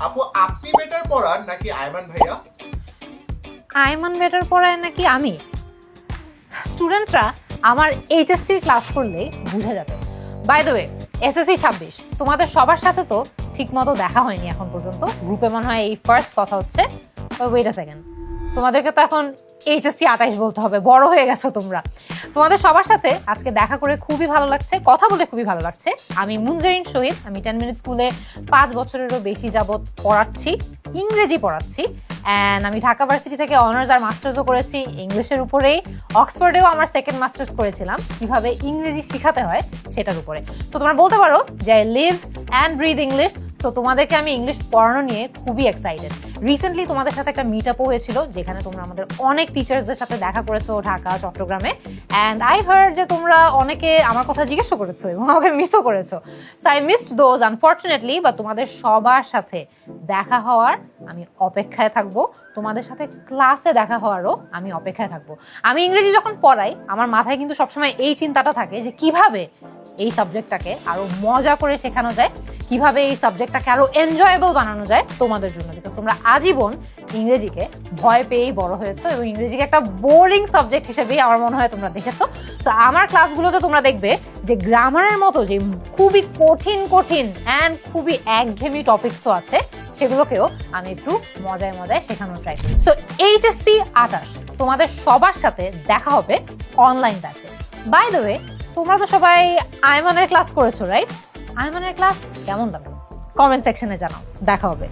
আপু আপনি বেটার পড়ান নাকি আয়মান ভাইয়া? আয়মান বেটার পড়ায় নাকি আমি? স্টুডেন্টরা আমার এইচএসসির ক্লাস করলেই বুঝে যাবে। বাই দ্য ওয়ে, এসএসসি 26 তোমাদের সবার সাথে তো ঠিকমতো দেখা হয়নি এখন পর্যন্ত। গ্রুপে মনে হয় এই ফার্স্ট কথা হচ্ছে। ওয়েট আ সেকেন্ড, তোমাদেরকে তো এখন এইচএসসি 28 বলতে হবে, বড় হয়ে গেছো তোমরা। তোমাদের সবার সাথে আজকে দেখা করে খুবই ভালো লাগছে, কথা বলে খুবই ভালো লাগছে। আমি মুনজারিন শহীদ, আমি 10 মিনিট স্কুলে 5 বছরেরও বেশি যাবত পড়াচ্ছি, ইংরেজি পড়াচ্ছি। অ্যান্ড আমি ঢাকা ভার্সিটি থেকে অনার্স আর মাস্টার্সও করেছি ইংলিশের উপরেই। অক্সফোর্ডেও আমার সেকেন্ড মাস্টার্স করেছিলাম কিভাবে ইংরেজি শেখাতে হয় সেটার উপরে। তো তোমরা বলতে পারো যে I live and breathe English. So তোমাদেরকে আমি ইংলিশ পড়ানো নিয়ে খুবই এক্সাইটেড। রিসেন্টলি তোমাদের সাথে একটা মিট আপও হয়েছিল যেখানে তোমরা আমাদের অনেক টিচার্সদের সাথে দেখা করেছো ঢাকা, চট্টগ্রামে। অ্যান্ড আই হার্ড যে তোমরা অনেকে আমার কথা জিজ্ঞেসও করেছো এবং আমাকে মিসও করেছো। So I missed those unfortunately. বা তোমাদের সবার সাথে দেখা হওয়ার আমি অপেক্ষায় থাকবো, তোমাদের সাথে ক্লাসে দেখা হওয়ারও আমি অপেক্ষায় থাকবো। আমি ইংরেজি যখন পড়াই আমার মাথায় কিন্তু সবসময় এই চিন্তাটা থাকে যে কিভাবে এই সাবজেক্টটাকে আরো মজা করে শেখানো যায়, কিভাবে এই সাবজেক্টটাকে আরো এনজয়েবল বানানো যায় তোমাদের জন্য। বিকজ তোমরা আজীবন ইংরেজিকে ভয় পেয়েই বড় হয়েছো এবং ইংরেজিকে একটা বোরিং সাবজেক্ট হিসেবেই আমার মনে হয় তোমরা দেখেছো। তো আমার ক্লাসগুলোতে তোমরা দেখবে যে গ্রামারের মতো যে খুবই কঠিন কঠিন অ্যান্ড খুবই একঘেয়েমি টপিকসও আছে, সেগুলোকেও আমি একটু মজায় মজায় শেখানোর ট্রাই করি। সো এইচএসসি 28 তোমাদের সবার সাথে দেখা হবে অনলাইন ব্যাচে। বাই দ্য ওয়ে, তোমরা তো সবাই আয়মানের ক্লাস করেছো, রাইট? আয়মানের ক্লাস কেমন লাগলো কমেন্ট সেকশনে জানাও। দেখা হবে।